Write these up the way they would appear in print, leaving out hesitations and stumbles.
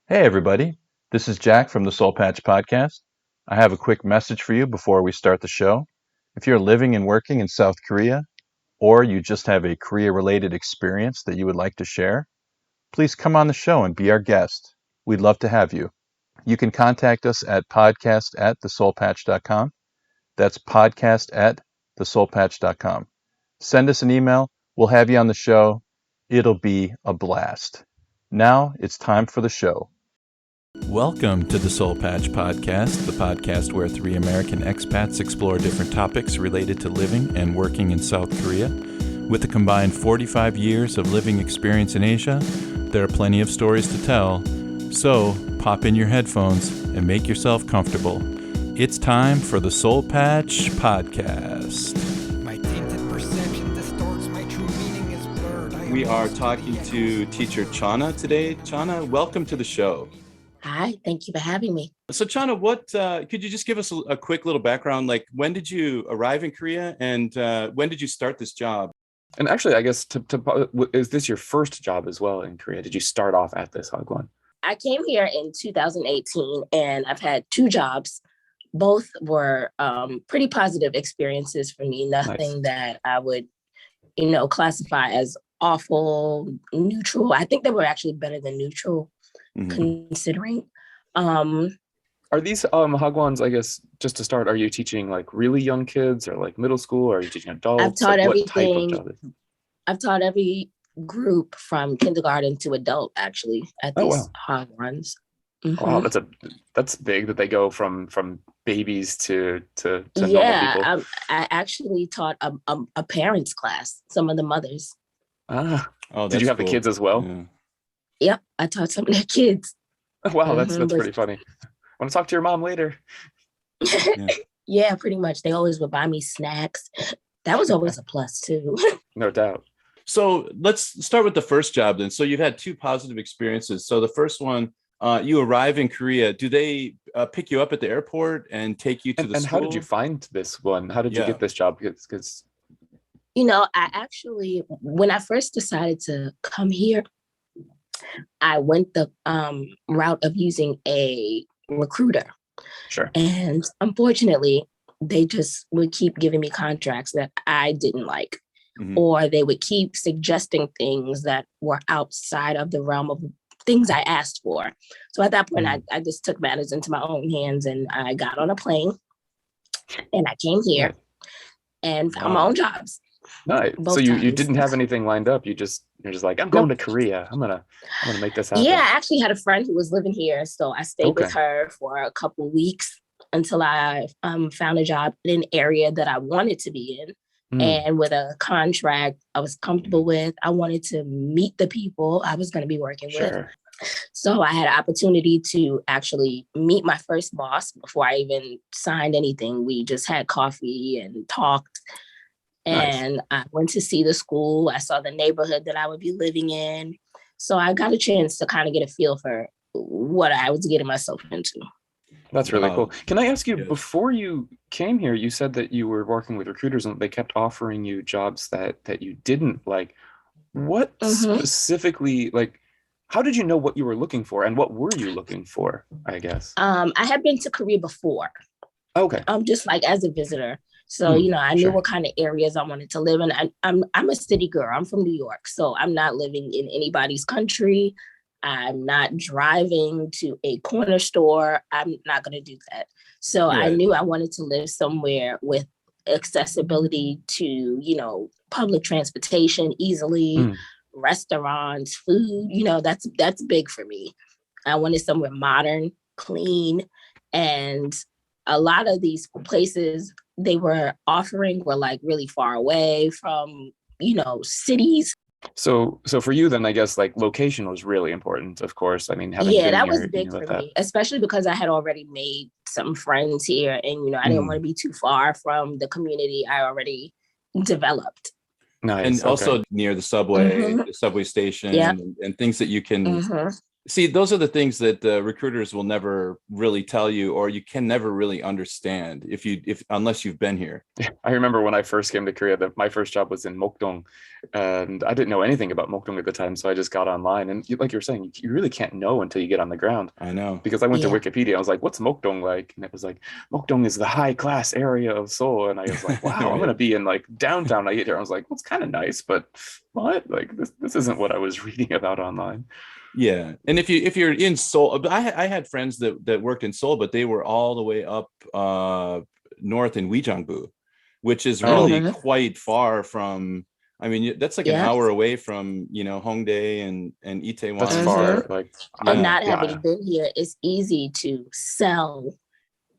Hey, everybody. This is Jack from the Soul Patch Podcast. I have a quick message for you before we start the show. If you're living and working in South Korea, or you just have a Korea related experience that you would like to share, please come on the show and be our guest. We'd love to have you. You can contact us at podcast@thesoulpatch.com. That's podcast@thesoulpatch.com. Send us an email. We'll have you on the show. It'll be a blast. Now it's time for the show. Welcome to the Soul Patch Podcast, the podcast where three American expats explore different topics related to living and working in South Korea. With a combined 45 years of living experience in Asia, there are plenty of stories to tell. So, pop in your headphones and make yourself comfortable. It's time for the Soul Patch Podcast. My tainted perception distorts my true meaning is blurred. We are talking to Teacher Chaunna today. Chaunna, welcome to the show. Hi, thank you for having me. So, Chaunna, what could you just give us a quick little background? Like, when did you arrive in Korea, and when did you start this job? And actually, I guess, is this your first job as well in Korea? Did you start off at this Hagwon? I came here in 2018 and I've had two jobs. Both were pretty positive experiences for me. Nothing that I would, classify as awful, neutral. I think they were actually better than neutral, considering. Are these Hagwons, I guess, just to start, are you teaching like really young kids or like middle school? Or are you teaching adults? I've taught like, everything. What type of job is it? I've taught every group from kindergarten to adult, actually, at these Hagwons. Wow, that's big that they go from babies to normal people. Yeah, I actually taught a parents class, some of the mothers. Did you have the kids as well? Yeah. Yep, I taught some of their kids. Wow, that's pretty funny. I want to talk to your mom later. Yeah, pretty much. They always would buy me snacks. That was always a plus too. No doubt. So let's start with the first job then. So you've had two positive experiences. So the first one, you arrive in Korea. Do they pick you up at the airport and take you to the school? And how did you find this one? How did you get this job? Because I actually, when I first decided to come here, I went the route of using a recruiter. Sure. And unfortunately, they just would keep giving me contracts that I didn't like. Or they would keep suggesting things that were outside of the realm of things I asked for. So at that point, I just took matters into my own hands and I got on a plane and I came here and found my own jobs. Nice. So you didn't have anything lined up. You're just like, I'm going to Korea. I'm gonna make this happen. Yeah, I actually had a friend who was living here. So I stayed with her for a couple of weeks until I found a job in an area that I wanted to be in. And with a contract I was comfortable with. I wanted to meet the people I was going to be working with. So I had an opportunity to actually meet my first boss before I even signed anything. We just had coffee and talked. And I went to see the school. I saw the neighborhood that I would be living in. So I got a chance to kind of get a feel for what I was getting myself into. That's really cool. Can I ask you, before you came here, you said that you were working with recruiters and they kept offering you jobs that you didn't like. What specifically, like, how did you know what you were looking for and what were you looking for, I guess? I had been to Korea before. Okay. Just like as a visitor. So, I knew what kind of areas I wanted to live in. I'm a city girl. I'm from New York. So I'm not living in anybody's country. I'm not driving to a corner store. I'm not going to do that. So I knew I wanted to live somewhere with accessibility to, public transportation easily, restaurants, food, that's big for me. I wanted somewhere modern, clean, and a lot of these places they were offering were like really far away from, cities. So for you then, I guess like location was really important, of course. I mean, that was big for me, especially because I had already made some friends here and, I didn't want to be too far from the community I already developed. Nice. And also near the subway station and things that you can See, those are the things that recruiters will never really tell you, or you can never really understand unless you've been here. I remember when I first came to Korea, my first job was in Mokdong, and I didn't know anything about Mokdong at the time, so I just got online. And like you were saying, you really can't know until you get on the ground. I know. Because I went to Wikipedia, I was like, "What's Mokdong like?" And it was like, "Mokdong is the high class area of Seoul." And I was like, "Wow, right. I'm gonna be in like downtown." I get here, I was like, "Well, it's kind of nice, but what? Like this isn't what I was reading about online." Yeah, and if you're in Seoul, I had friends that worked in Seoul, but they were all the way up north in Uijeongbu, which is really quite far from. I mean, that's like an hour away from Hongdae and Itaewon. That's far. Like, and not having been here, it's easy to sell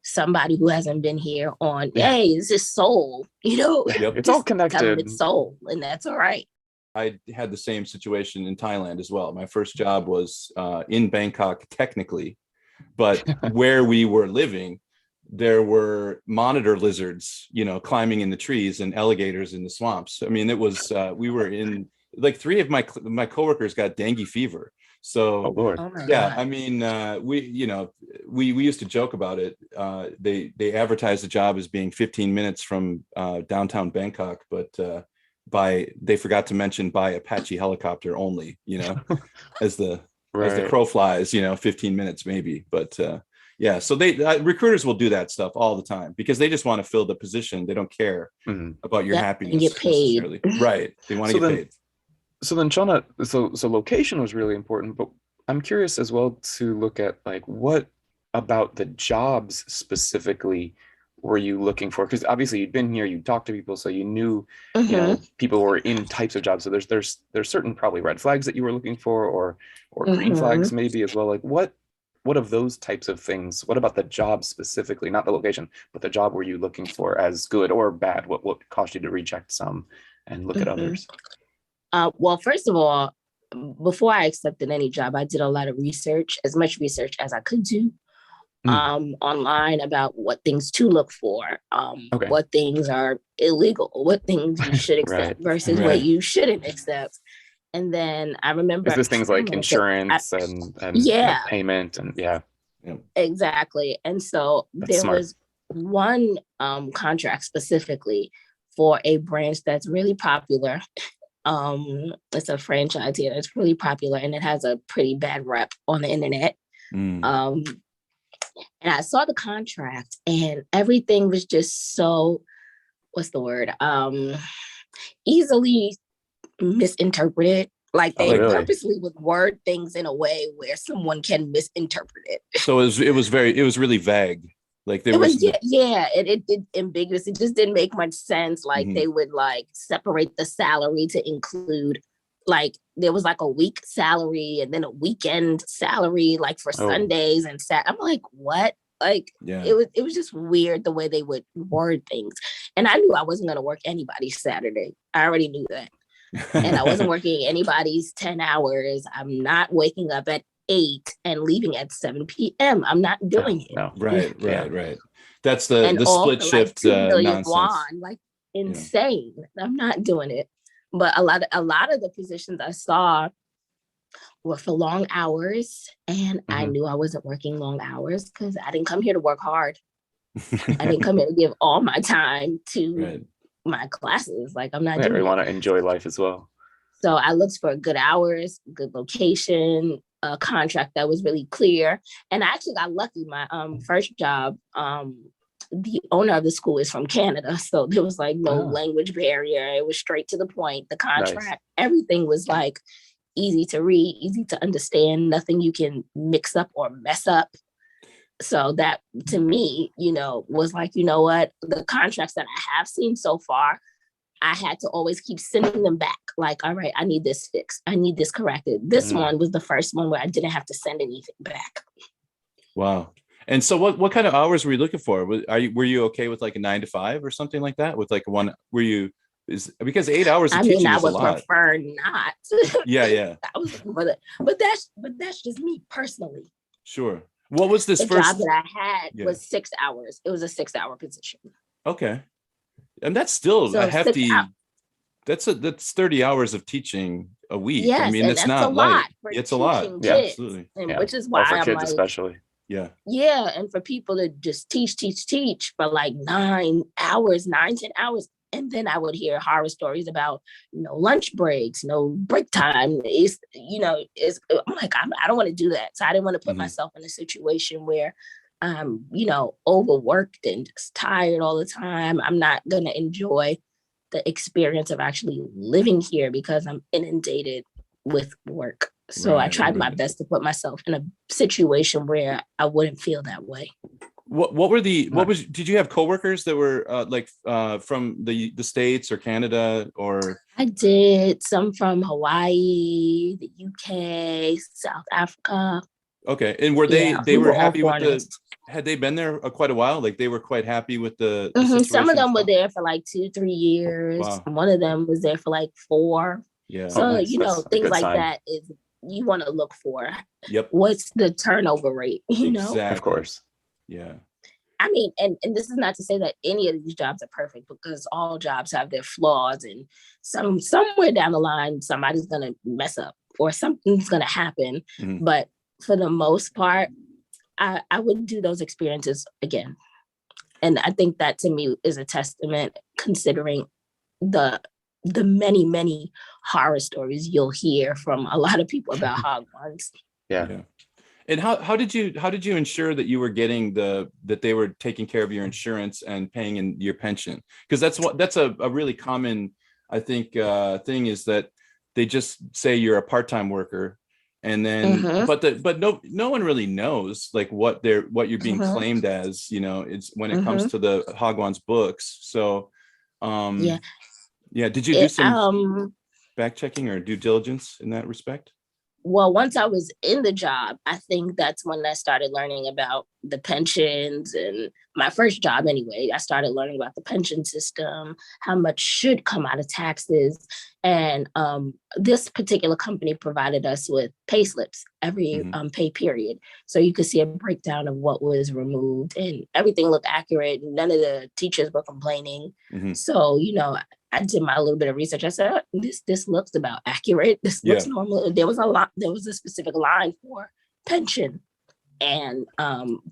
somebody who hasn't been here on. Hey, this is Seoul. It's all connected. It's Seoul, and that's all right. I had the same situation in Thailand as well. My first job was in Bangkok, technically, but where we were living, there were monitor lizards, climbing in the trees, and alligators in the swamps. I mean, it was we were in like 3 of my coworkers got dengue fever. So, oh Lord. Yeah, God. I mean, we used to joke about it. They advertised the job as being 15 minutes from downtown Bangkok, but they forgot to mention by Apache helicopter only, as the crow flies, 15 minutes maybe. But yeah, so recruiters will do that stuff all the time because they just want to fill the position. They don't care about your happiness. And get paid. Right. They want to get paid. So then, Chaunna, so location was really important, but I'm curious as well to look at like what about the jobs specifically were you looking for? Because obviously you'd been here, you talked to people, so you knew people were in types of jobs. So there's certain probably red flags that you were looking for, or green flags maybe as well. Like what of those types of things? What about the job specifically, not the location, but the job were you looking for as good or bad? What caused you to reject some and look at others? Well, first of all, before I accepted any job, I did a lot of research, as much research as I could do. Online about what things to look for, what things are illegal, what things you should accept versus what you shouldn't accept. And then I remember... Is this things like insurance and payment and Exactly. And so there was one contract specifically for a branch that's really popular. It's a franchise here that's really popular and it has a pretty bad rep on the internet. And I saw the contract and everything was just so, what's the word? Easily misinterpreted. Like they purposely would word things in a way where someone can misinterpret it. So it was really vague. Like there was it ambiguous. It just didn't make much sense. Like they would like separate the salary to include like there was like a week salary and then a weekend salary, like for Sundays and I'm like, what? Like it was just weird the way they would word things. And I knew I wasn't gonna work anybody's Saturday. I already knew that. And I wasn't working anybody's 10 hours. I'm not waking up at 8 and leaving at 7 p.m. I'm not doing it. No. Right. That's the split shift nonsense. Won, like insane. I'm not doing it. But a lot of the positions I saw were for long hours, and I knew I wasn't working long hours because I didn't come here to work hard. I didn't come here to give all my time to my classes. Like I'm not doing we want to enjoy life as well. So I looked for good hours, good location, a contract that was really clear. And I actually got lucky. My first job, the owner of the school is from Canada. So there was like no language barrier. It was straight to the point. The contract, everything was like easy to read, easy to understand, nothing you can mix up or mess up. So that to me, was like, what, the contracts that I have seen so far, I had to always keep sending them back. Like, all right, I need this fixed. I need this corrected. This one was the first one where I didn't have to send anything back. Wow. And so what kind of hours were you looking for? Were you okay with like a 9 to 5 or something like that? With like because 8 hours of teaching is a lot. I would prefer not. Yeah. I was looking for that. But that's just me personally. Sure. What was this first job that I had was 6 hours. It was a 6-hour position. Okay. And that's still a hefty, that's 30 hours of teaching a week. Yes, I mean, and it's that's not a lot light. for It's a lot. teaching Yeah, kids. absolutely. And Yeah. which is why for I'm kids like, especially. Yeah. Yeah, and for people to just teach for like 9 hours, 10 hours. And then I would hear horror stories about no lunch breaks, no break time. I'm like, I don't want to do that. So I didn't want to put myself in a situation where I'm, overworked and just tired all the time. I'm not going to enjoy the experience of actually living here because I'm inundated with work. So I tried my best to put myself in a situation where I wouldn't feel that way. Did you have coworkers that were from the States or Canada or? I did some from Hawaii, the UK, South Africa. Okay. And were they were happy with had they been there quite a while? Like they were quite happy with the situation? Some of them were there for like 2-3 years. Wow. One of them was there for like 4. Yeah. So, nice. Things like that is you want to look for. Yep. What's the turnover rate? Exactly. Of course. Yeah. I mean, and this is not to say that any of these jobs are perfect because all jobs have their flaws and somewhere down the line, somebody's going to mess up or something's going to happen. Mm-hmm. But for the most part, I wouldn't do those experiences again. And I think that to me is a testament considering the many, many horror stories you'll hear from a lot of people about Hagwons. Yeah. And how did you ensure that you were getting that they were taking care of your insurance and paying in your pension? Because that's a really common, I think, thing is that they just say you're a part-time worker, and then but no one really knows like what you're being claimed as. It's when it comes to the Hagwon's books. So did you do some back checking or due diligence in that respect? Well, once I was in the job, I think that's when I started learning about the pensions and my first job anyway. I started learning about the pension system, how much should come out of taxes. And this particular company provided us with pay slips every pay period. So you could see a breakdown of what was removed and everything looked accurate. None of the teachers were complaining. So, I did my little bit of research. I said, this looks about accurate. This looks normal. There was a specific line for pension and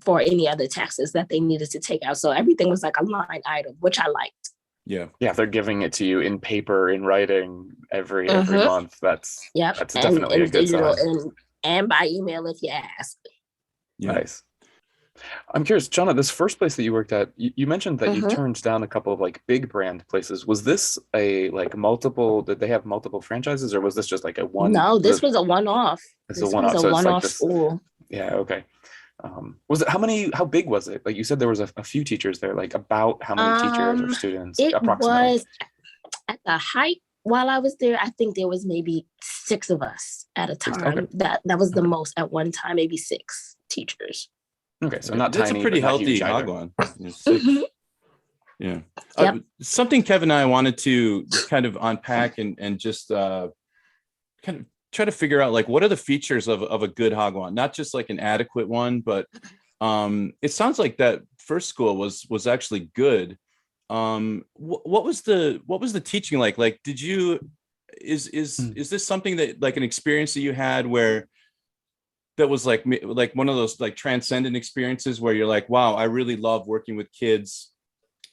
for any other taxes that they needed to take out. So everything was like a line item, which I liked. Yeah. They're giving it to you in paper, in writing every month. That's definitely a good sign. And by email if you ask. Yeah. Nice. I'm curious, Chaunna, this first place that you worked at, you mentioned that you turned down a couple of like big brand places. Was this did they have multiple franchises or was this just like a one? No, this was a one-off. This was a one-off school. Yeah, okay. How big was it? Like you said there was a few teachers there, like about how many teachers or students approximately? Was at the height while I was there, I think there was maybe 6 of us at a time. Okay. That was the most at one time, maybe 6 teachers. Okay, so not that's tiny, a pretty healthy Hagwon. Yeah. Yep. Something Kevin and I wanted to kind of unpack and just kind of try to figure out like what are the features of a good Hagwon, not just like an adequate one, but it sounds like that first school was actually good. What was the teaching like? Like, did you is this something that like an experience that you had where that was like one of those like transcendent experiences where you're like, wow, I really love working with kids.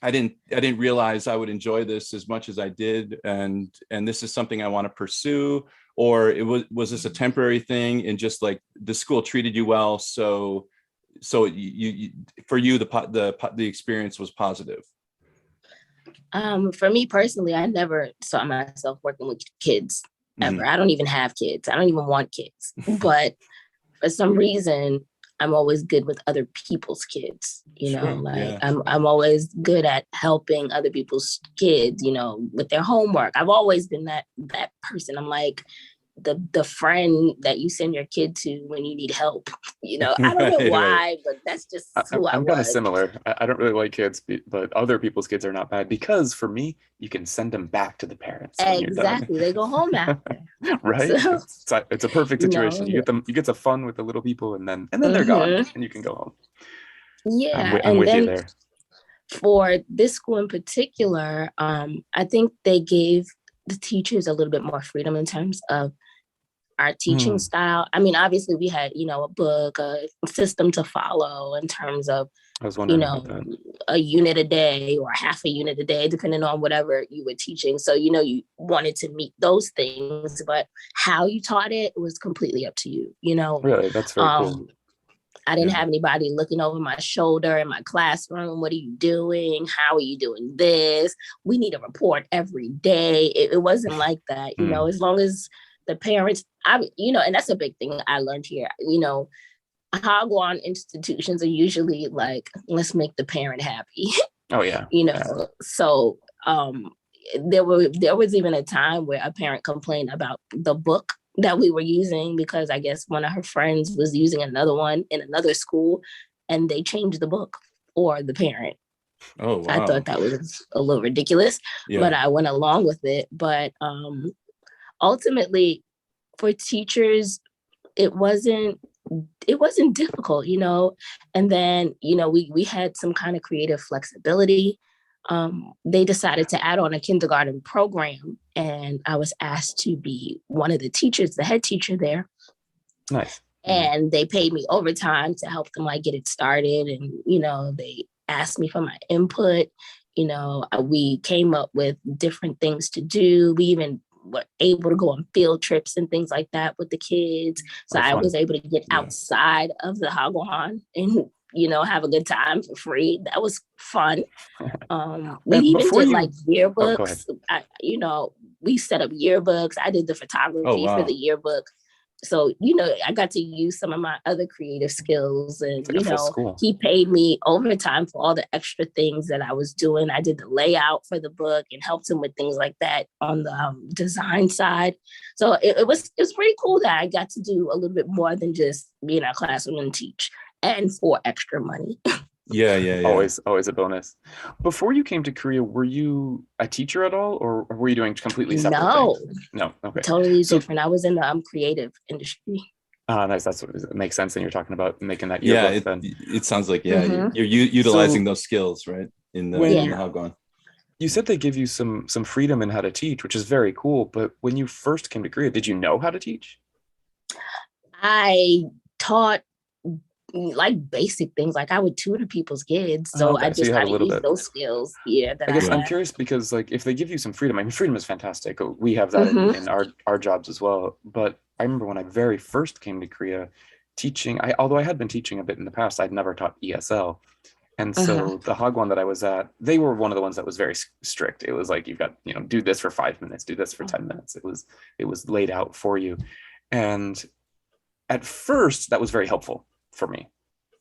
I didn't realize I would enjoy this as much as I did. And this is something I want to pursue, or was this a temporary thing and just like the school treated you well. So you for you, the experience was positive. For me personally, I never saw myself working with kids ever. I don't even have kids. I don't even want kids, but for some reason, I'm always good with other people's kids, I'm always good at helping other people's kids, with their homework. I've always been that person. I'm like the friend that you send your kid to when you need help. I don't know why, but that's just who I was. I'm kind of similar. I don't really like kids, but other people's kids are not bad because for me, you can send them back to the parents. Exactly. They go home after. Right. So, it's a perfect situation. You get the fun with the little people and then they're gone and you can go home. Yeah. I'm with you there. For this school in particular, I think they gave the teachers a little bit more freedom in terms of our teaching style. I mean, obviously we had, a book, a system to follow in terms of, I was wondering about that. a unit a day or half a unit a day, depending on whatever you were teaching. So, you wanted to meet those things, but how you taught it was completely up to you, Really, that's very cool. I didn't have anybody looking over my shoulder in my classroom. What are you doing? How are you doing this? We need a report every day. It wasn't like that, as long as the parents, and that's a big thing I learned here, Hagwon institutions are usually like, let's make the parent happy. Oh yeah. So there was even a time where a parent complained about the book that we were using because I guess one of her friends was using another one in another school and they changed the book for the parent. Oh, wow. I thought that was a little ridiculous, but I went along with it. But ultimately for teachers, it wasn't difficult, and then, we had some kind of creative flexibility. They decided to add on a kindergarten program and I was asked to be one of the teachers, the head teacher there. Nice. And they paid me overtime to help them get it started. And, they asked me for my input. We came up with different things to do. We even were able to go on field trips and things like that with the kids. So I was able to get outside of the Hagwon and, have a good time for free. That was fun. We even did yearbooks. We set up yearbooks. I did the photography for the yearbook. So, I got to use some of my other creative skills and, he paid me overtime for all the extra things that I was doing. I did the layout for the book and helped him with things like that on the design side. So it was pretty cool that I got to do a little bit more than just be in our classroom and teach and for extra money. Yeah. Always a bonus. Before you came to Korea, were you a teacher at all, or were you doing completely separate things? No. Okay. Totally different. I was in the creative industry. Nice. That's what it makes sense. And you're talking about making that yearbook. It sounds like you're utilizing those skills, right? In the Hagwon. You said they give you some freedom in how to teach, which is very cool. But when you first came to Korea, did you know how to teach? I taught basic things, I would tutor people's kids, so I just had to use those skills. I'm curious because if they give you some freedom, I mean, freedom is fantastic. We have that in our jobs as well. But I remember when I very first came to Korea teaching, although I had been teaching a bit in the past, I'd never taught ESL. And so the Hagwon that I was at, they were one of the ones that was very strict. It was you've got, do this for 5 minutes, do this for 10 minutes. It was laid out for you. And at first that was very helpful for me,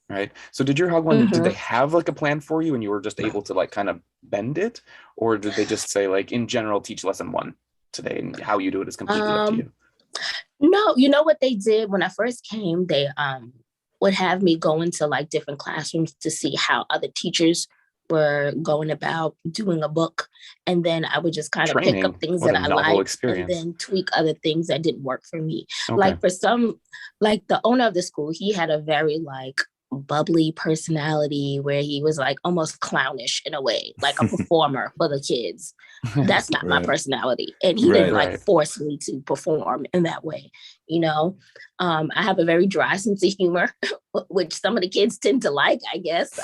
right? So did your Hagwon, did they have a plan for you and you were just able to kind of bend it? Or did they just say in general, teach lesson 1 today and how you do it is completely up to you? No, you know what they did when I first came, they would have me go into different classrooms to see how other teachers were going about doing a book. And then I would just kind of pick up things that I liked and then tweak other things that didn't work for me. Okay. For some, the owner of the school, he had a very bubbly personality where he was almost clownish in a way, a performer for the kids. That's not my personality. And he didn't force me to perform in that way. I have a very dry sense of humor, which some of the kids tend to like, I guess.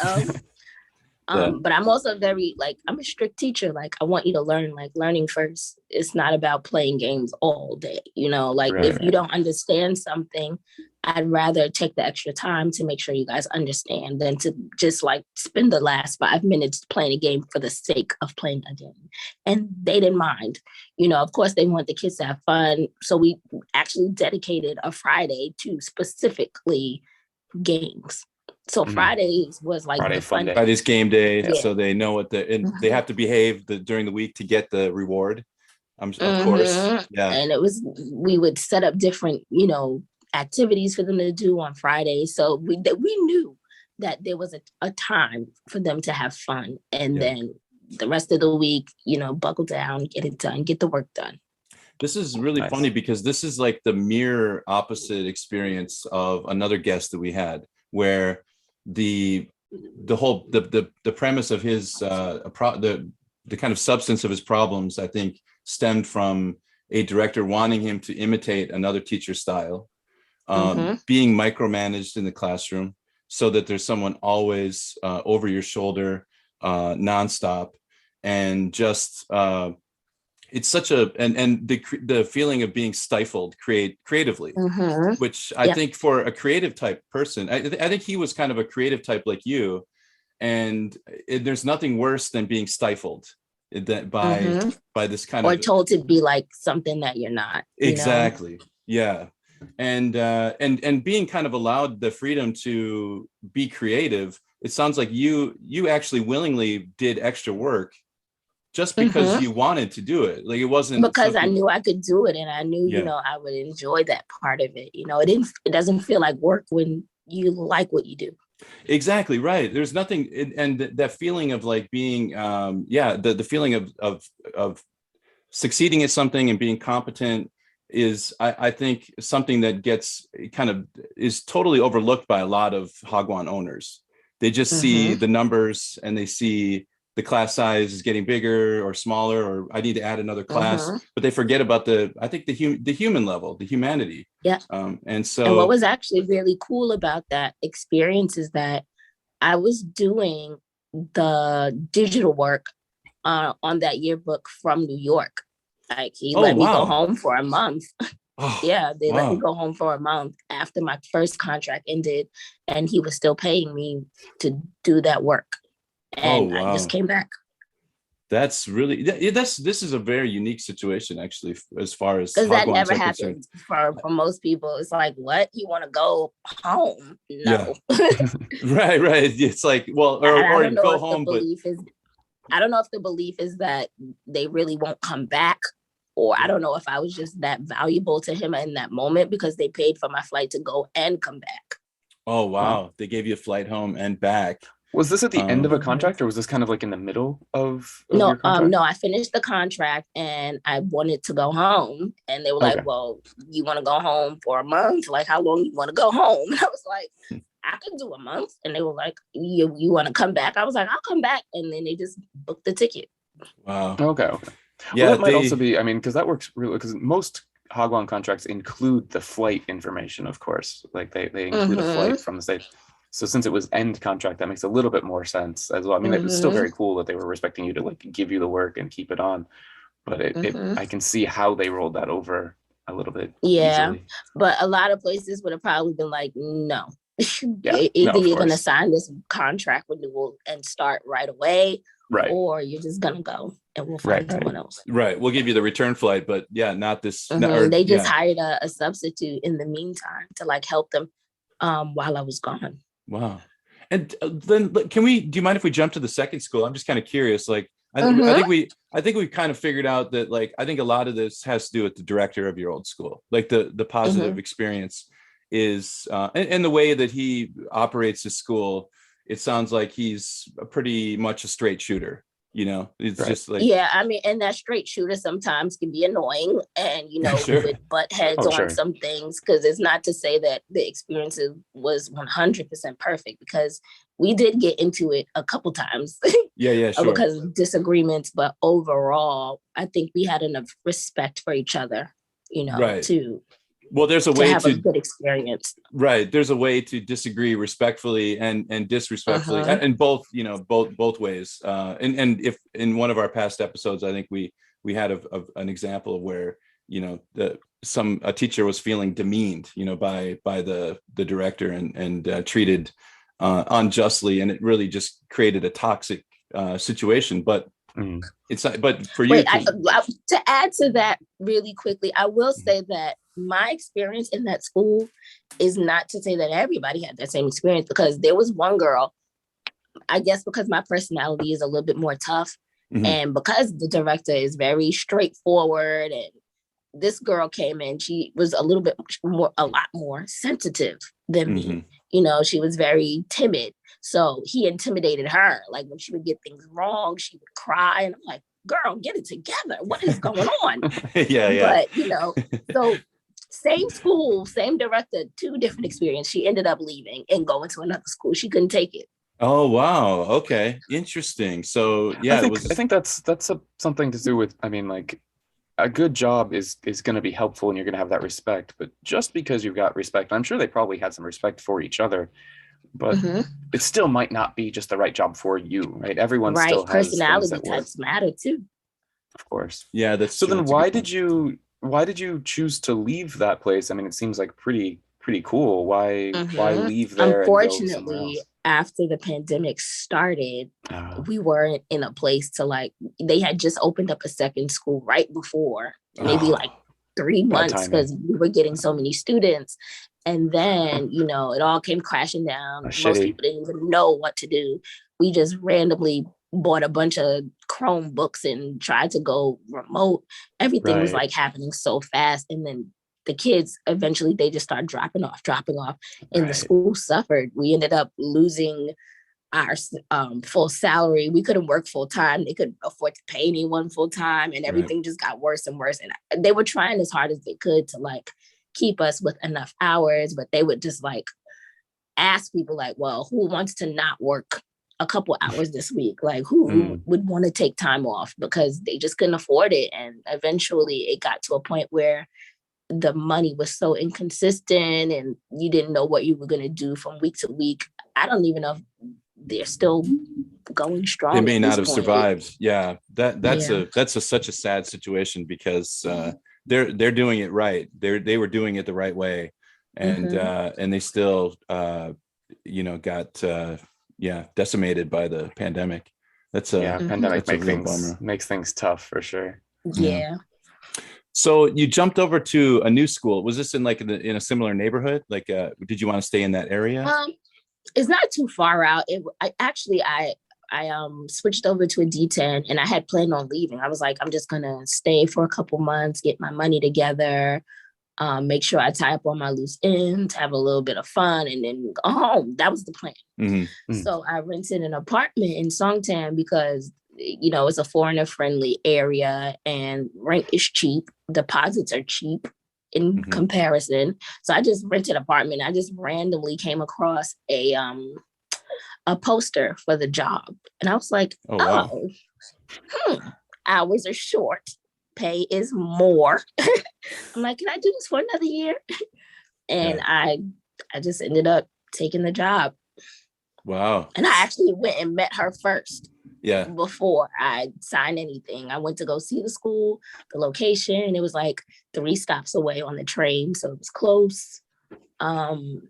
But I'm also very I'm a strict teacher. I want you to learn, learning first. It's not about playing games all day. If you don't understand something, I'd rather take the extra time to make sure you guys understand than to just spend the last 5 minutes playing a game for the sake of playing a game. And they didn't mind. Of course they want the kids to have fun. So we actually dedicated a Friday to specifically games. So Fridays was the fun day. Friday's game day, so they know what they have to behave during the week to get the reward. Of course, And we would set up different, activities for them to do on Fridays. So we knew that there was a time for them to have fun, and then the rest of the week, buckle down, get it done, get the work done. This is really funny because this is the mirror opposite experience of another guest that we had, where the premise of his the kind of substance of his problems, I think, stemmed from a director wanting him to imitate another teacher's style, being micromanaged in the classroom so that there's someone always over your shoulder, nonstop, and just it's such a and the feeling of being stifled creatively, which I think for a creative type person, I think he was kind of a creative type like you, and there's nothing worse than being stifled that by this kind or of, told to be like something that you're not. Exactly. Yeah. And being kind of allowed the freedom to be creative. It sounds like you actually willingly did extra work just because you wanted to do it. Like, it wasn't because I knew I could do it, and I knew, you know, I would enjoy that part of it. You know, it doesn't feel like work when you like what you do. Exactly right. There's nothing, and that feeling of like being, the feeling of succeeding at something and being competent is, I think, something that gets kind of is totally overlooked by a lot of Hagwon owners. They just see the numbers and they see the class size is getting bigger or smaller, or I need to add another class, but they forget about the human level, the humanity. Yeah. And what was actually really cool about that experience is that I was doing the digital work on that yearbook from New York. Like, he let me go home for a month. They let me go home for a month after my first contract ended, and he was still paying me to do that work. And I just came back. That's really, this is a very unique situation, actually, as far as, because that never happens for most people. It's like, what, you want to go home? No. right. It's like, well, or go home, but I don't know if the belief is that they really won't come back, or I don't know if I was just that valuable to him in that moment because they paid for my flight to go and come back. Oh wow, they gave you a flight home and back. Was this at the end of a contract, or was this kind of like in the middle of no, your contract? No, I finished the contract and I wanted to go home. And they were like, well, you want to go home for a month? Like, how long you want to go home? And I was like, I could do a month. And they were like, you want to come back? I was like, I'll come back. And then they just booked the ticket. Wow. Okay. Yeah, well, that might also be, I mean, because that works really, because most Hagwon contracts include the flight information, of course. Like they include a flight from the States. So since it was end contract, that makes a little bit more sense as well. I mean, it was still very cool that they were respecting you to like give you the work and keep it on. But I can see how they rolled that over a little bit. Yeah, easily. But a lot of places would have probably been like, no. Either you're going to sign this contract renewal and start right away, or you're just going to go and we'll find someone else. Right. We'll give you the return flight, but not this. They just hired a substitute in the meantime to like help them while I was gone. Wow. And then do you mind if we jump to the second school? I'm just kind of curious. Like, I think we kind of figured out that, like, I think a lot of this has to do with the director of your old school, like the positive experience is, and the way that he operates his school. It sounds like he's pretty much a straight shooter. You know, it's just like, I mean, and that straight shooter sometimes can be annoying, and you know, would butt heads on some things, because it's not to say that the experience was 100% perfect, because we did get into it a couple times. Because of disagreements, but overall, I think we had enough respect for each other, you know, to. Well, there's a way to have a good experience. Right. There's a way to disagree respectfully and disrespectfully, and both, you know, both ways. And if in one of our past episodes, I think we had an example of where, you know, a teacher was feeling demeaned, you know, by the director and treated unjustly, and it really just created a toxic situation. But it's not. But for you, to add to that really quickly, I will say that my experience in that school is not to say that everybody had that same experience, because there was one girl, I guess because my personality is a little bit more tough, and because the director is very straightforward, and this girl came in, she was a lot more sensitive than me. You know, she was very timid. So he intimidated her. Like, when she would get things wrong, she would cry. And I'm like, girl, get it together. What is going on? But, you know, so same school, same director, two different experiences. She ended up leaving and going to another school. She couldn't take it. Oh, wow. Okay. Interesting. So, yeah, I think that's something to do with, I mean, like, a good job is going to be helpful and you're going to have that respect. But just because you've got respect, I'm sure they probably had some respect for each other, but it still might not be just the right job for you, right? Everyone still has personality types matter too. Of course. Yeah, that's so. True. Then why did you choose to leave that place? I mean, it seems like pretty cool. Why leave there? Unfortunately, after the pandemic started, we weren't in a place to like, they had just opened up a second school right before, maybe like 3 months, because we were getting so many students. And then, you know, it all came crashing down. Most people didn't even know what to do. We just randomly bought a bunch of Chromebooks and tried to go remote. Everything was like happening so fast. And then the kids, eventually they just started dropping off. And the school suffered. We ended up losing our full salary. We couldn't work full time. They couldn't afford to pay anyone full time. And everything just got worse and worse. And they were trying as hard as they could to like keep us with enough hours, but they would just like ask people like, well, who wants to not work a couple hours this week? Like who would want to take time off, because they just couldn't afford it. And eventually it got to a point where the money was so inconsistent and you didn't know what you were going to do from week to week. I don't even know if they're still going strong. They may not have survived. Yeah. That's such a sad situation, because they're doing it right. They were doing it the right way. And and they still got decimated by the pandemic. That's pandemic makes things tough for sure. Yeah. So you jumped over to a new school. Was this in a similar neighborhood? Like, did you want to stay in that area? It's not too far out. I switched over to a D10, and I had planned on leaving. I was like, I'm just gonna stay for a couple months, get my money together, make sure I tie up all my loose ends, have a little bit of fun, and then go home. That was the plan. So I rented an apartment in Songtan because, you know, it's a foreigner-friendly area and rent is cheap. Deposits are cheap in comparison. So I just rented an apartment. I just randomly came across a poster for the job. And I was like, hours are short. Pay is more. I'm like, can I do this for another year? And I just ended up taking the job. Wow. And I actually went and met her first. Yeah. Before I signed anything. I went to go see the school, the location. It was like 3 stops away on the train. So it was close. And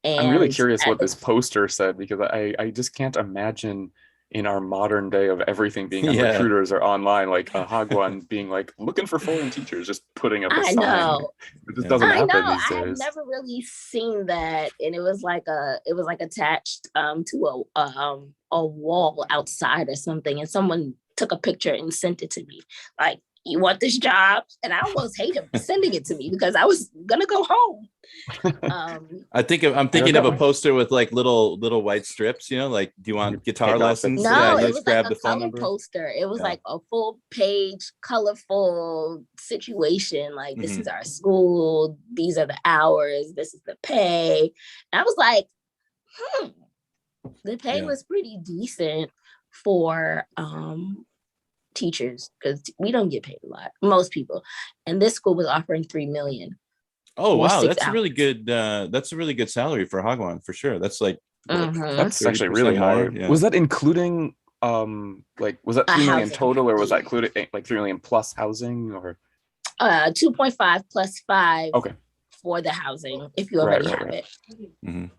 I'm really curious what this poster said, because I just can't imagine in our modern day of everything being on recruiters or online, like a Hagwon being like looking for foreign teachers, just putting up a sign. Know. It just doesn't happen these days. I have never really seen that, and it was like attached to a wall outside or something, and someone took a picture and sent it to me. Like, you want this job? And I almost hate him sending it to me because I was gonna go home. I'm thinking of a poster with like little white strips, you know, like, do you want guitar lessons? No, it was like a color poster. It was like a full page, colorful situation. Like, this is our school. These are the hours. This is the pay. And I was like, the pay was pretty decent for teachers, because we don't get paid a lot, most people. And this school was offering $3 million. Oh wow, that's a really good salary for Hagwon, for sure. That's like that's actually really high. Yeah. Was that including was that $3 million total, or was that included like $3 million plus housing, or 2.5 plus 5 for the housing if you already have it.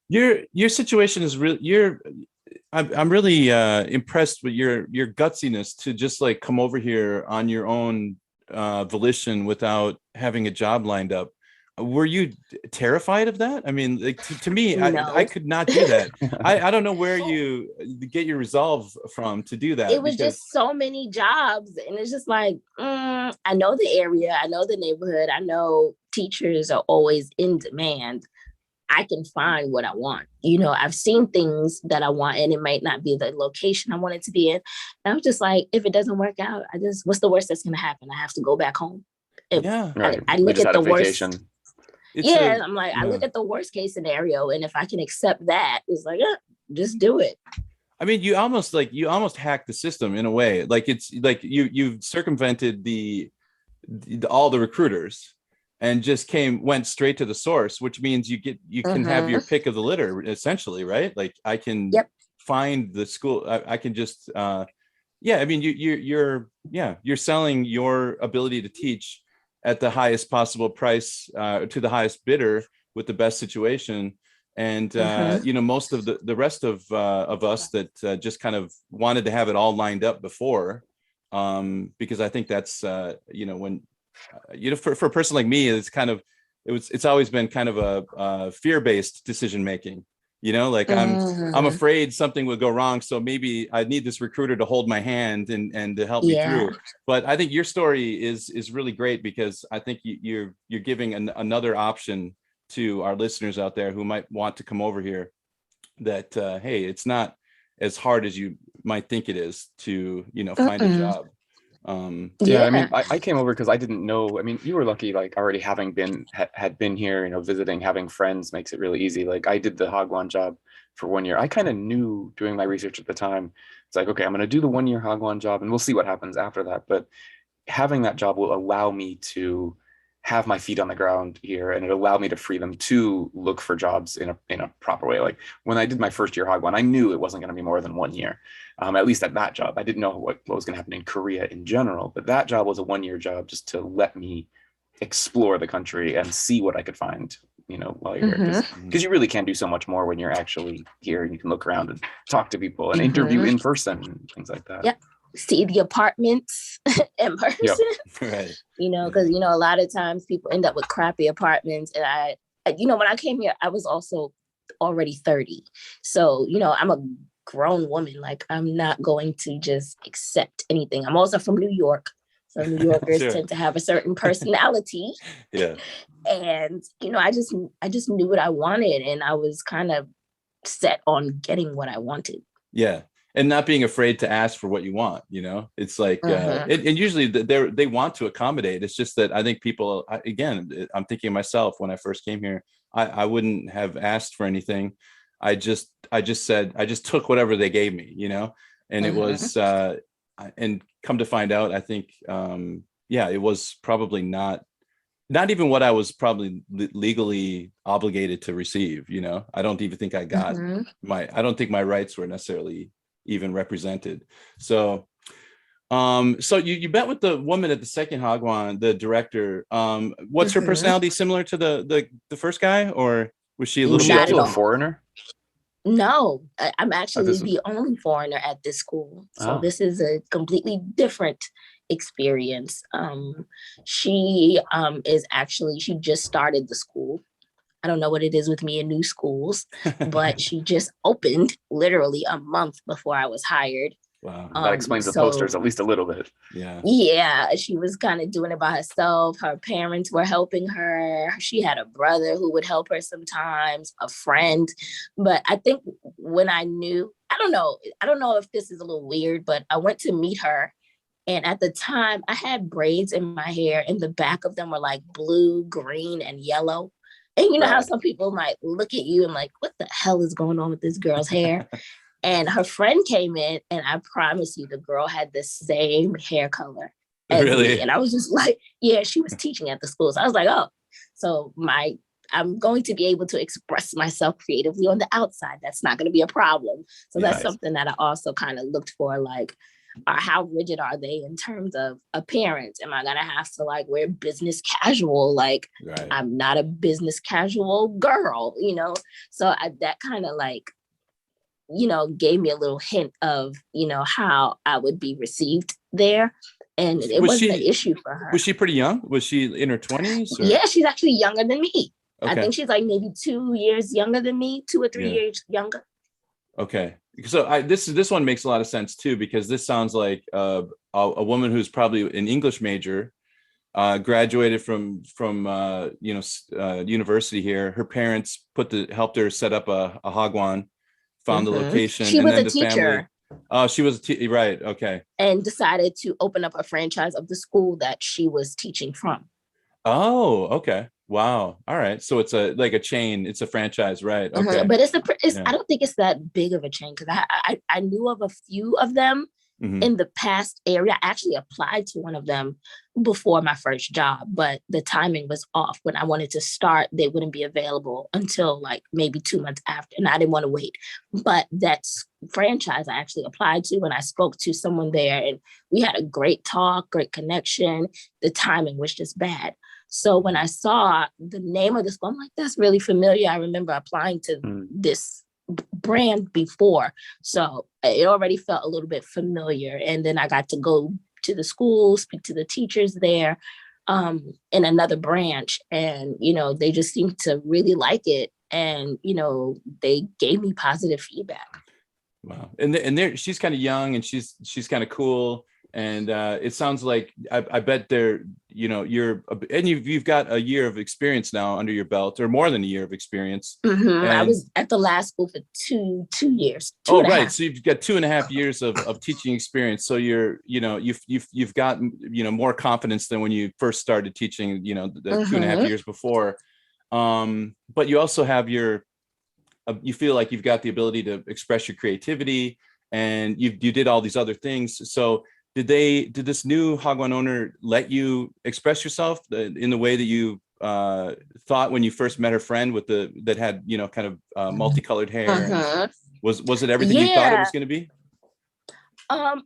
Your situation is really I'm really impressed with your gutsiness to just like come over here on your own volition without having a job lined up. Were you terrified of that? I mean, like, to me, no. I could not do that. I don't know where you get your resolve from to do that. It was just so many jobs, and it's just like, I know the area, I know the neighborhood, I know teachers are always in demand. I can find what I want. You know, I've seen things that I want, and it might not be the location I want it to be in. And I was just like, if it doesn't work out, what's the worst that's going to happen? I have to go back home. I look at the worst. I'm like, I look at the worst case scenario, and if I can accept that, it's like, just do it. I mean, you almost hacked the system in a way. Like it's like you've circumvented all the recruiters and just went straight to the source, which means you can have your pick of the litter essentially, right? Like I can find the school. I can just yeah. I mean, you're selling your ability to teach at the highest possible price to the highest bidder with the best situation. And most of the rest of us that just kind of wanted to have it all lined up before, because I think that's when for a person like me, it's always been kind of a fear-based decision making. Like I'm afraid something would go wrong, so maybe I need this recruiter to hold my hand and to help me through. But I think your story is really great, because I think you're giving another option to our listeners out there who might want to come over here, that hey, it's not as hard as you might think it is to find a job. I mean, I came over because I didn't know. I mean, you were lucky, like already having had been here, visiting, having friends makes it really easy. Like I did the Hagwon job for 1 year. I kind of knew doing my research at the time. It's like, okay, I'm going to do the 1 year Hagwon job and we'll see what happens after that. But having that job will allow me to have my feet on the ground here, and it allowed me to free them to look for jobs in a proper way. Like when I did my first year Hagwon, I knew it wasn't going to be more than 1 year, at least at that job. I didn't know what was going to happen in Korea in general, but that job was a 1 year job just to let me explore the country and see what I could find, while you're here. Because you really can do so much more when you're actually here, and you can look around and talk to people and interview in person and things like that. Yeah. See the apartments in person, right? Because a lot of times people end up with crappy apartments, and I when I came here, I was also already 30, so I'm a grown woman. Like I'm not going to just accept anything. I'm also from New York, so New Yorkers tend to have a certain personality. And I just knew what I wanted, and I was kind of set on getting what I wanted. And not being afraid to ask for what you want, it's like, and usually they want to accommodate. It's just that I think people, again, I'm thinking of myself when I first came here, I wouldn't have asked for anything. I just took whatever they gave me, and it was, and come to find out, I think, it was probably not even what I was probably legally obligated to receive. I don't even think I got I don't think my rights were necessarily even represented. So you met with the woman at the second Hagwon, the director. What's her personality similar to the first guy, or was she a little bit a foreigner? No, I'm actually the only foreigner at this school. So this is a completely different experience. She she just started the school. I don't know what it is with me in new schools, but she just opened literally a month before I was hired. Wow. That explains the posters at least a little bit. Yeah, she was kind of doing it by herself. Her parents were helping her. She had a brother who would help her sometimes, a friend. But I think when I knew, I don't know if this is a little weird, but I went to meet her. And at the time, I had braids in my hair, and the back of them were like blue, green, and yellow. And you know how some people might look at you and like, what the hell is going on with this girl's hair? And her friend came in, and I promise you, the girl had the same hair color as me. And I was just like, she was teaching at the school. So I was like, oh, so I'm going to be able to express myself creatively on the outside. That's not going to be a problem. So that's something that I also kind of looked for, like, how rigid are they in terms of appearance? Am I going to have to like wear business casual? Like I'm not a business casual girl, So that kind of like, gave me a little hint of, how I would be received there. And it wasn't an issue for her. Was she pretty young? Was she in her 20s? Yeah, she's actually younger than me. Okay. I think she's like maybe 2 years younger than me, 2 or 3 years younger. Okay. So this one makes a lot of sense too, because this sounds like a woman who's probably an English major, graduated from university here. Her parents helped her set up a Hagwon, found the location. She was a teacher. Oh, she was right. Okay. And decided to open up a franchise of the school that she was teaching from. Oh, okay. Wow. All right. So it's like a chain. It's a franchise, right? Okay. But I don't think it's that big of a chain, because I knew of a few of them in the past area. I actually applied to one of them before my first job, but the timing was off. When I wanted to start, they wouldn't be available until like maybe 2 months after, and I didn't want to wait. But that's franchise I actually applied to, and I spoke to someone there, and we had a great talk, great connection. The timing was just bad. So when I saw the name of the school, I'm like, that's really familiar. I remember applying to this brand before. So it already felt a little bit familiar. And then I got to go to the school, speak to the teachers there in another branch. And, they just seemed to really like it. And, they gave me positive feedback. Wow. And there, she's kind of young, and she's kind of cool. And it sounds like I bet you've got a year of experience now under your belt, or more than a year of experience. I was at the last school for two years. Right. So you've got 2.5 years of teaching experience. So you've got more confidence than when you first started teaching. The 2.5 years before. But you also have you feel like you've got the ability to express your creativity, and you did all these other things. So did this new Hagwon owner let you express yourself in the way that you thought when you first met her friend that had kind of multicolored hair? Was it everything you thought it was going to be? Our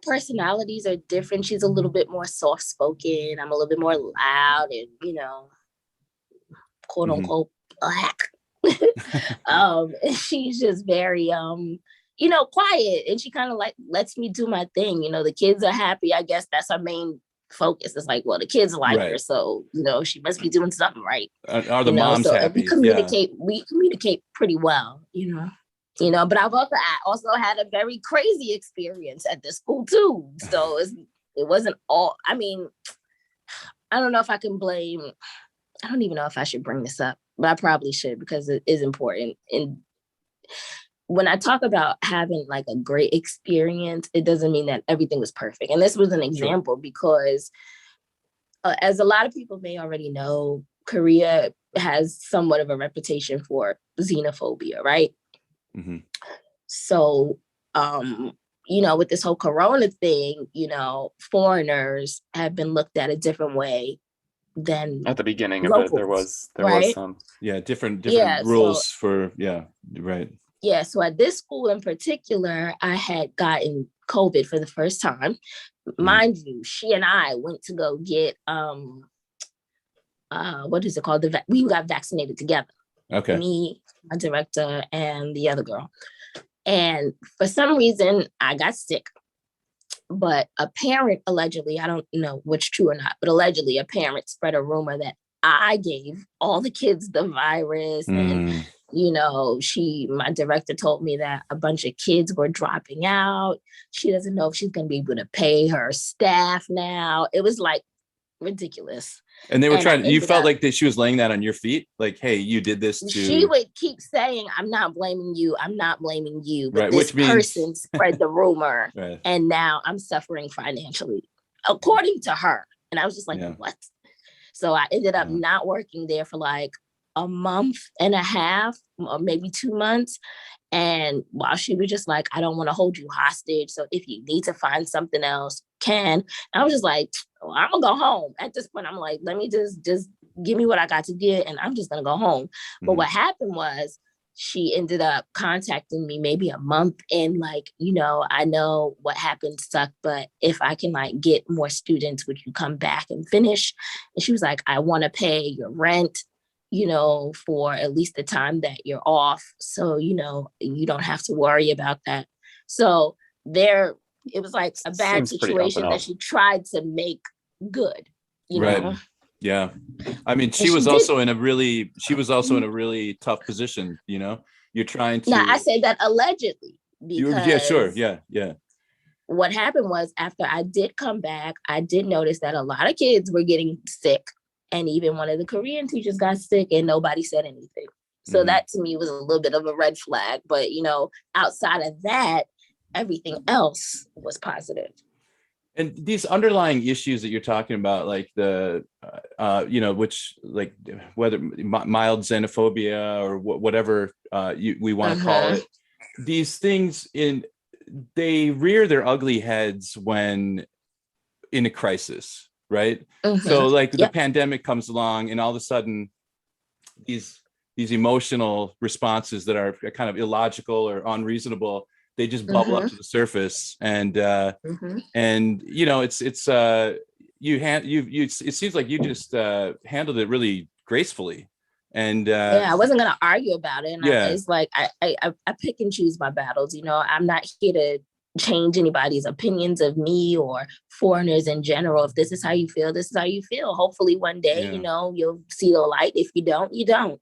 personalities are different. She's a little bit more soft spoken. I'm a little bit more loud and quote unquote black. She's just very quiet, and she kind of like lets me do my thing. The kids are happy. I guess that's our main focus. It's like, well, the kids like her, so she must be doing something right. Are the moms happy? We communicate pretty well, but I've also had a very crazy experience at this school too. So it wasn't all, I don't know if I can blame, I don't even know if I should bring this up, but I probably should, because it is important. And when I talk about having like a great experience, it doesn't mean that everything was perfect. And this was an example because as a lot of people may already know, Korea has somewhat of a reputation for xenophobia, right? So, with this whole Corona thing, foreigners have been looked at a different way than at the beginning locals, of it. There was some different rules right. Yeah, so at this school in particular, I had gotten COVID for the first time. Mind you, she and I went to go get what is it called? We got vaccinated together. Okay. Me, my director, and the other girl. And for some reason, I got sick. But a parent allegedly, I don't know what's true or not, but allegedly a parent spread a rumor that I gave all the kids the virus. And, my director told me that a bunch of kids were dropping out. She doesn't know if she's going to be able to pay her staff now. It was like ridiculous. And they were you felt like she was laying that on your feet? Like, hey, you did this too. She would keep saying, I'm not blaming you. I'm not blaming you. But right, this person spread the rumor. Right. And now I'm suffering financially, according to her. And I was just like, what? So I ended up not working there for like a month and a half, or maybe 2 months. And while she was just like, I don't want to hold you hostage. So if you need to find something else, can. I was just like, I'm gonna go home. At this point, I'm like, let me just give me what I got to get, and I'm just gonna go home. But what happened was she ended up contacting me maybe a month in, like, I know what happened sucked, but if I can like get more students, would you come back and finish? And she was like, I want to pay your rent, for at least the time that you're off. So, you don't have to worry about that. So it was like a bad situation that she tried to make good, right. Yeah. She was also in a really tough position, You're trying to. Now I say that allegedly. Yeah, sure. Yeah. What happened was, after I did come back, I did notice that a lot of kids were getting sick. And even one of the Korean teachers got sick and nobody said anything. So that to me was a little bit of a red flag. But, outside of that, everything else was positive. And these underlying issues that you're talking about, like the, which like whether mild xenophobia or whatever we want to call it, these things they rear their ugly heads when in a crisis, right? So like the pandemic comes along, and all of a sudden these emotional responses that are kind of illogical or unreasonable, they just bubble up to the surface, and it seems like you just handled it really gracefully, and I wasn't gonna argue about it. And it's like I pick and choose my battles. I'm not here to change anybody's opinions of me or foreigners in general. If this is how you feel, this is how you feel. Hopefully one day, you'll see the light. If you don't, you don't.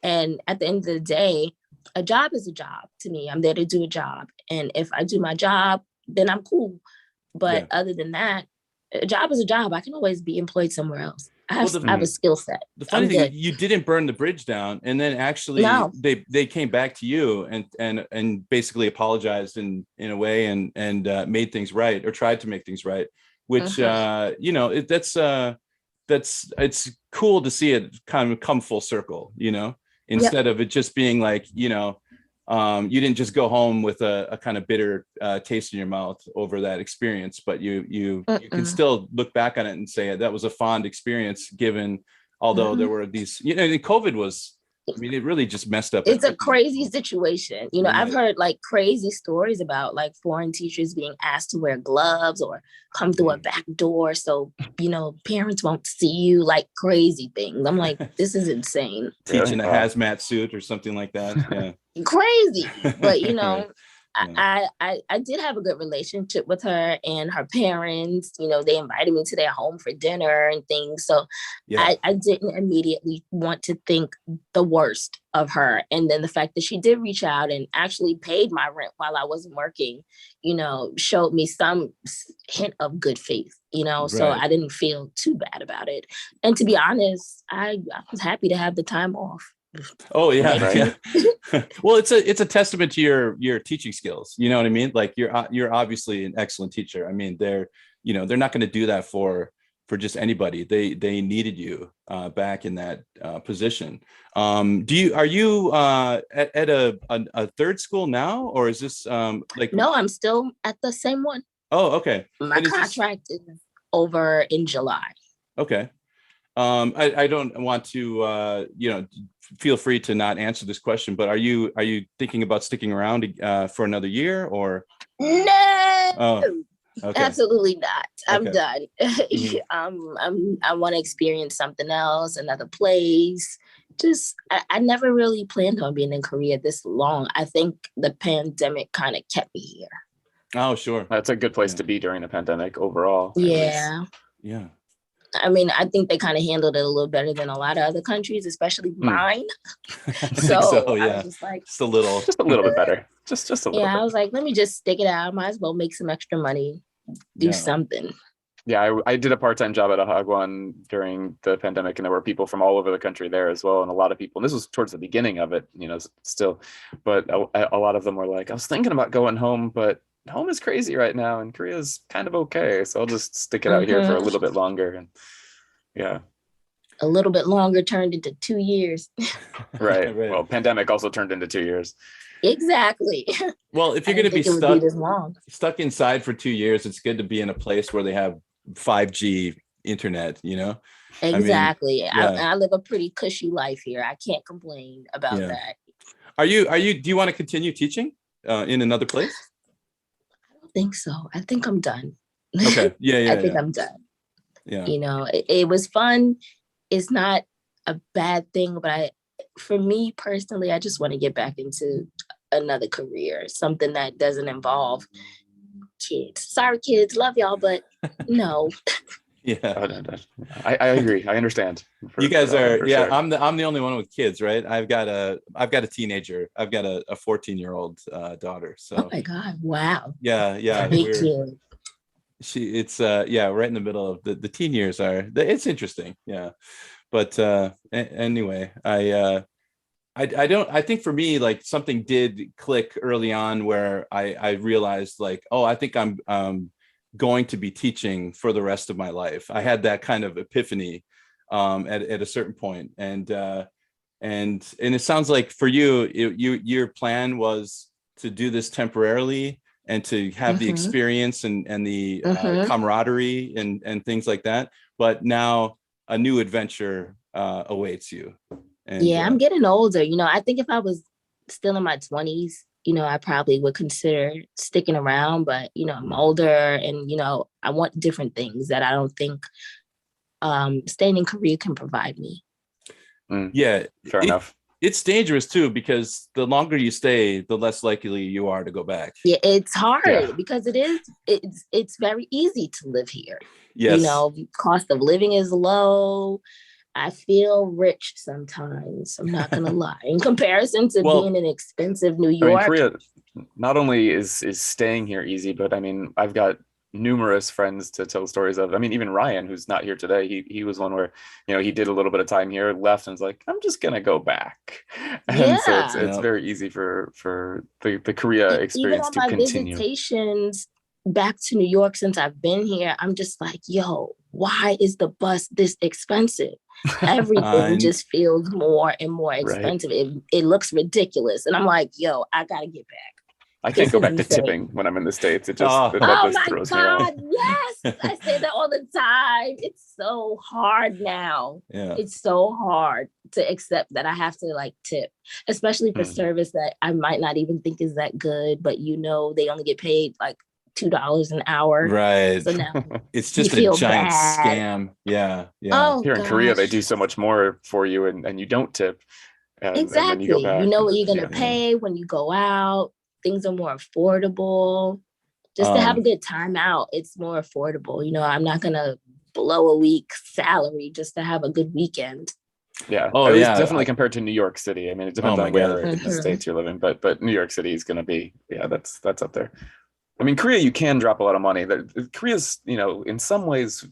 And at the end of the day, a job is a job to me. I'm there to do a job. And if I do my job, then I'm cool. But other than that, a job is a job. I can always be employed somewhere else. I have a skill set. The funny thing, you didn't burn the bridge down, and then actually they came back to you and basically apologized in a way and made things right, or tried to make things right, which it's cool to see it kind of come full circle, instead of it just being like, you didn't just go home with a kind of bitter taste in your mouth over that experience, but you can still look back on it and say that was a fond experience, given, although there were these, COVID was, it really just messed up. It's a crazy situation. I've heard like crazy stories about like foreign teachers being asked to wear gloves or come through a back door so, parents won't see you, like crazy things. I'm like, this is insane. Teaching a hazmat suit or something like that. Yeah. Crazy. But, I did have a good relationship with her and her parents. They invited me to their home for dinner and things. So I didn't immediately want to think the worst of her. And then the fact that she did reach out and actually paid my rent while I wasn't working, showed me some hint of good faith, so I didn't feel too bad about it. And to be honest, I was happy to have the time off. Oh yeah, right? Yeah. Well, it's a testament to your teaching skills. You know what I mean? Like you're obviously an excellent teacher. I mean, they're not going to do that for just anybody. They needed you back in that position. Are you at a third school now, or is this like? No, I'm still at the same one. Oh, okay. My contract is over in July. Okay. I don't want to, feel free to not answer this question, but are you thinking about sticking around for another year, or? No, okay. Absolutely not. I'm done. I want to experience something else, another place. I never really planned on being in Korea this long. I think the pandemic kind of kept me here. Oh, sure. That's a good place to be during a pandemic overall. Yeah. Yeah. I mean, I think they kind of handled it a little better than a lot of other countries, especially mine. So yeah. I was just like, just a little bit better. Just a little. Yeah, I was like, let me just stick it out. Might as well make some extra money, do something. Yeah, I did a part-time job at a Hagwon during the pandemic, and there were people from all over the country there as well, and a lot of people. And this was towards the beginning of it, still, but a lot of them were like, I was thinking about going home, but home is crazy right now, and Korea's kind of okay, so I'll just stick it out here for a little bit longer. And a little bit longer turned into 2 years. Right. Well, pandemic also turned into 2 years. Exactly. Well, if you're going to be stuck inside for 2 years, it's good to be in a place where they have 5G internet. Exactly. I live a pretty cushy life here. I can't complain about that. Do you want to continue teaching in another place? Think so. I think I'm done. Okay. Yeah. I think I'm done. Yeah. It was fun. It's not a bad thing, but for me personally, I just want to get back into another career, something that doesn't involve kids. Sorry, kids, love y'all, but no. Yeah. I agree. I understand. You guys are. Yeah. Sure. I'm the only one with kids, right? I've got a teenager. I've got a 14-year-old daughter. So. Oh my God! Wow. Yeah. It's right in the middle of the teen years it's interesting. Yeah. But anyway, I think for me, like, something did click early on where I realized, like, oh, I think I'm going to be teaching for the rest of my life. I had that kind of epiphany at a certain point. And it sounds like for you, your plan was to do this temporarily and to have the experience and the camaraderie and things like that. But now a new adventure awaits you. And, I'm getting older. I think if I was still in my 20s, I probably would consider sticking around. But, I'm older and, I want different things that I don't think staying in Korea can provide me. Yeah, fair enough. It's dangerous too, because the longer you stay, the less likely you are to go back. Yeah, it's hard because it's very easy to live here. Yes. Cost of living is low. I feel rich sometimes. I'm not gonna lie. In comparison to being in expensive New York. Korea not only is staying here easy, but I've got numerous friends to tell stories of. Even Ryan, who's not here today, he was one where he did a little bit of time here, left, and was like, I'm just gonna go back. And so it's very easy for the Korea experience to continue. Even on my visitations back to New York since I've been here, I'm just like, yo, why is the bus this expensive? Everything just feels more and more expensive. Right. It looks ridiculous, and I'm like, yo, I gotta get back. I can't go back to tipping when I'm in the States. It just that throws me off. Yes, I say that all the time. It's so hard now. Yeah, it's so hard to accept that I have to tip, especially for service that I might not even think is that good, but they only get paid $2 an hour. Right. So now it's just a giant scam. Yeah. Oh, here in Korea, they do so much more for you, and you don't tip. Exactly. And you go back. You know what you're gonna pay when you go out. Things are more affordable. Just to have a good time out, it's more affordable. I'm not gonna blow a week salary just to have a good weekend. Yeah. Oh, yeah. Definitely compared to New York City. It depends on where in the States you're living, but New York City is going to be, that's up there. Korea, you can drop a lot of money. Korea's, in some ways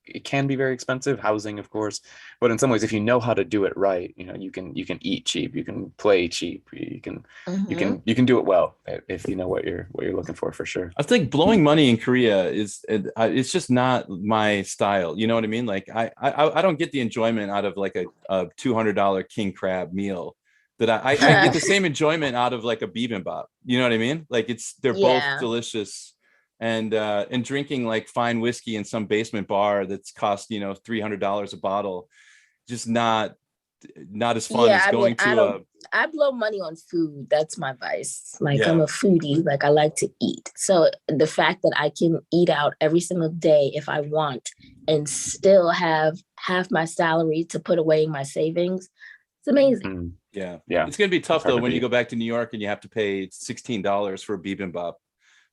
it can be very expensive, housing, of course, but in some ways, if you know how to do it right, you can eat cheap, you can play cheap, you can do it well if you know what you're looking for sure. I think blowing money in Korea it's just not my style. You know what I mean? I don't get the enjoyment out of a $200 king crab meal that I get the same enjoyment out of a bibimbap. You know what I mean? They're both delicious. And drinking fine whiskey in some basement bar that's cost $300 a bottle, just not as fun as going I blow money on food. That's my vice. I'm a foodie. I like to eat. So the fact that I can eat out every single day if I want and still have half my salary to put away in my savings, it's amazing. Yeah. It's gonna be tough though when you go back to New York and you have to pay $16 for a bibimbap.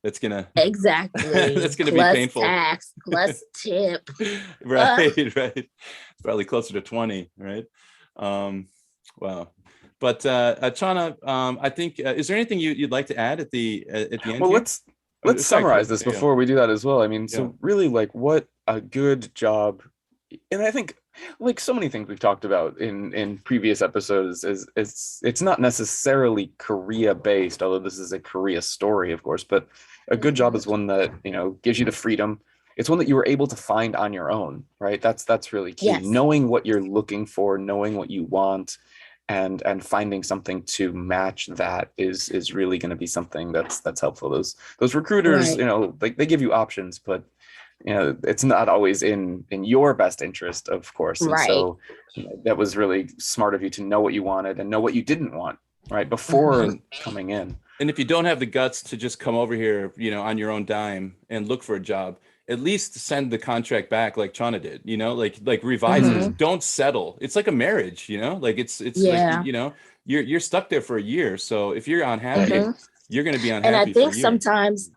That's gonna that's gonna plus be painful. Tax plus tip. Right. It's probably closer to 20, right? Wow. But Chaunna, I think is there anything you'd like to add at the end? Well, let's summarize this before we do that as well. So really, what a good job, and I think so many things we've talked about in previous episodes is it's not necessarily Korea based, although this is a Korea story, of course, but a good job is one that gives you the freedom. It's one that you were able to find on your own, right? That's really key. Yes. Knowing what you're looking for, knowing what you want, and finding something to match that is really going to be something that's helpful. Those recruiters, they give you options, but it's not always in your best interest, of course. And so that was really smart of you to know what you wanted and know what you didn't want, right, before coming in. And if you don't have the guts to just come over here, on your own dime and look for a job, at least send the contract back like Chaunna did, revise it. Don't settle. It's like a marriage, you're stuck there for a year. So if you're unhappy, you're going to be unhappy. And I think sometimes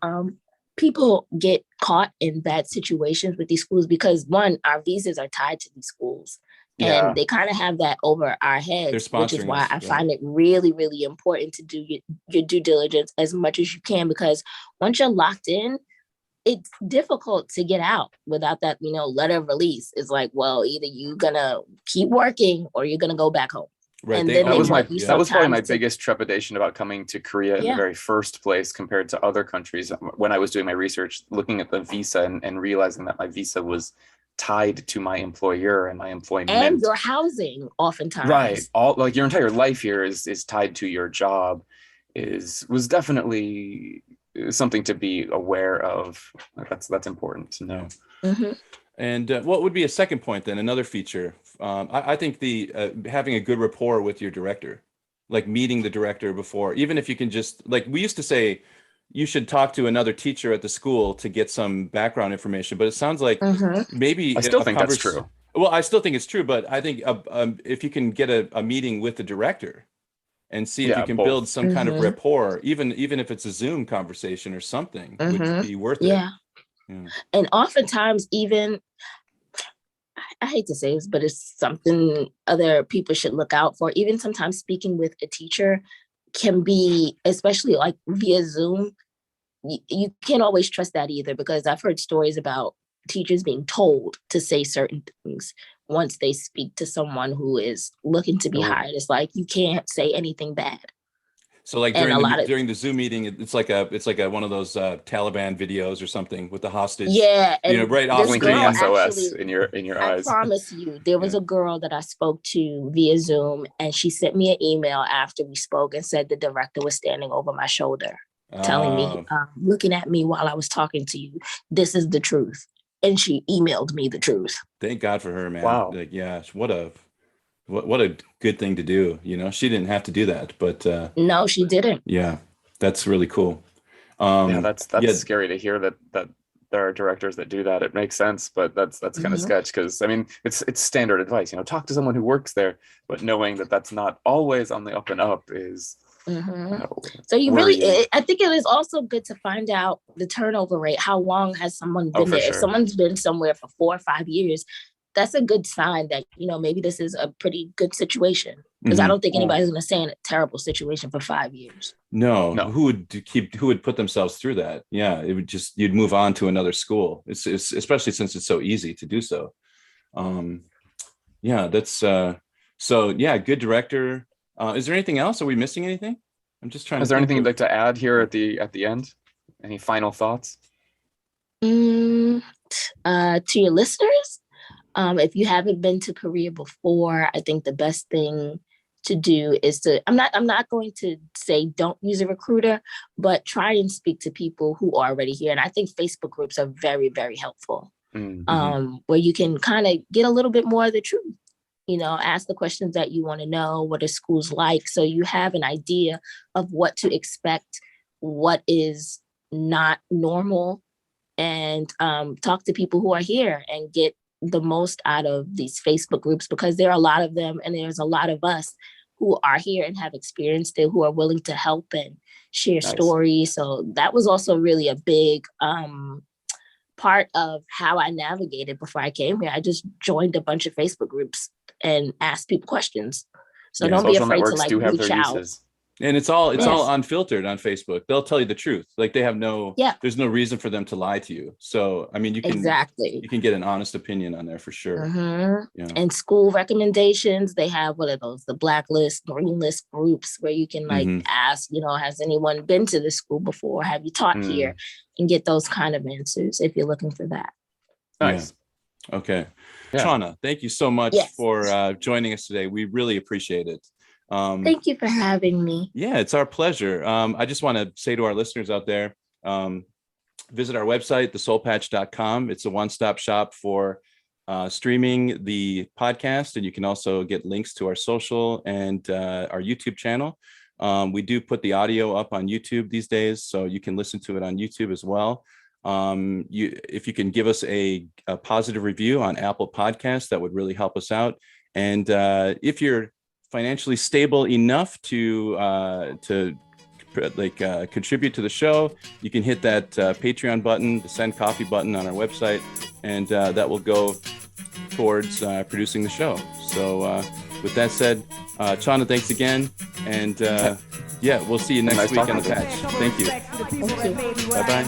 people get caught in bad situations with these schools because one, our visas are tied to these schools. And they kind of have that over our heads, which is why I find it really, really important to do your due diligence as much as you can, because once you're locked in, it's difficult to get out without that, letter of release. It's either you're going to keep working or you're going to go back home. Right. And that was probably my to, biggest trepidation about coming to Korea in the very first place compared to other countries. When I was doing my research, looking at the visa and realizing that my visa was tied to my employer and my employment and your housing, oftentimes. Right. All like your entire life here is tied to your job. Was definitely something to be aware of. That's important to know. Mm-hmm. And what would be a second point then? Another feature. I think the having a good rapport with your director, like meeting the director before, even if you can just, like we used to say, you should talk to another teacher at the school to get some background information. But it sounds like maybe I still think that's true. Well, I still think it's true, but I think if you can get a meeting with the director and see if you can build some kind of rapport, even if it's a Zoom conversation or something, would be worth it. Yeah. And oftentimes, even, I hate to say this, but it's something other people should look out for. Even sometimes speaking with a teacher can be, especially like via Zoom, you can't always trust that either, because I've heard stories about teachers being told to say certain things once they speak to someone who is looking to be hired. It's like, you can't say anything bad. So like during the Zoom meeting, it's like one of those Taliban videos or something with the hostage. Yeah, and right off screen. SOS in your eyes. I promise you, there was a girl that I spoke to via Zoom, and she sent me an email after we spoke and said the director was standing over my shoulder, telling me, looking at me while I was talking to you, this is the truth. And she emailed me the truth. Thank God for her, man. Wow. Like, yeah, what a good thing to do. She didn't have to do that, but no, she didn't. Yeah, that's really cool. That's scary to hear that there are directors that do that. It makes sense, but that's kind of sketch, because I mean it's standard advice. Talk to someone who works there, but knowing that that's not always on the up and up is. So you really, I think it is also good to find out the turnover rate. How long has someone been there? Sure. If someone's been somewhere for 4 or 5 years, that's a good sign that, maybe this is a pretty good situation. Because I don't think anybody's going to stay in a terrible situation for 5 years. No. Who would put themselves through that? Yeah, it would you'd move on to another school. It's especially since it's so easy to do so. That's good director. Is there anything else? Are we missing anything? I'm just trying. Is there anything you'd like to add here at the end? Any final thoughts? To your listeners, if you haven't been to Korea before, I think the best thing to do is to, I'm not going to say don't use a recruiter, but try and speak to people who are already here. And I think Facebook groups are very, very helpful, where you can kind of get a little bit more of the truth. Ask the questions that you want to know. What are schools like? So you have an idea of what to expect, what is not normal, and talk to people who are here and get the most out of these Facebook groups, because there are a lot of them, and there's a lot of us who are here and have experienced it, who are willing to help and share stories. So that was also really a big part of how I navigated before I came here. I just joined a bunch of Facebook groups and asked people questions. So don't be afraid to reach out. And it's all unfiltered on Facebook. They'll tell you the truth. Like they have there's no reason for them to lie to you. So, I mean, you can get an honest opinion on there for sure. And school recommendations, they have, what are those? The blacklist, green list groups where you can ask, has anyone been to this school before? Have you taught here? And get those kind of answers if you're looking for that. Nice. Yeah. Okay. Yeah. Chaunna, thank you so much for joining us today. We really appreciate it. Thank you for having me. Yeah, it's our pleasure. I just want to say to our listeners out there, visit our website, thesoulpatch.com. It's a one-stop shop for streaming the podcast, and you can also get links to our social and our YouTube channel. We do put the audio up on YouTube these days, so you can listen to it on YouTube as well. If you can give us a positive review on Apple Podcasts, that would really help us out. And if you're financially stable enough to contribute to the show, you can hit that Patreon button, the Send Coffee button on our website, and that will go towards producing the show. So with that said, Chaunna, thanks again, and we'll see you next week on the patch. Thank you. Bye-bye.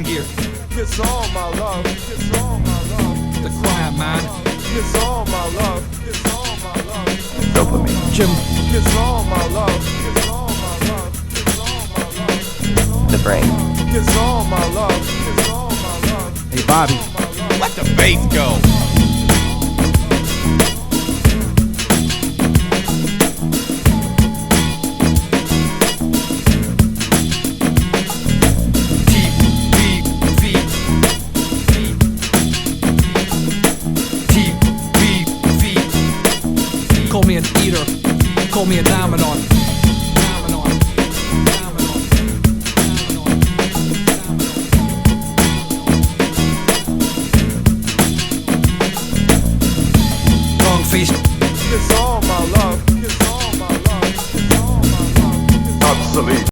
Gear. It's all my love. It's all my love. The quiet man. It's all my love. It's all my love. Dopamine. Jim. It's all my love. It's all my love. It's all my love. The brain. It's all my love. It's all my love. Hey, Bobby. Let the bass go. Call me an eater. Call me a dominant. Long face. It's all my love. It's all my love. It's all my love. Obsolete.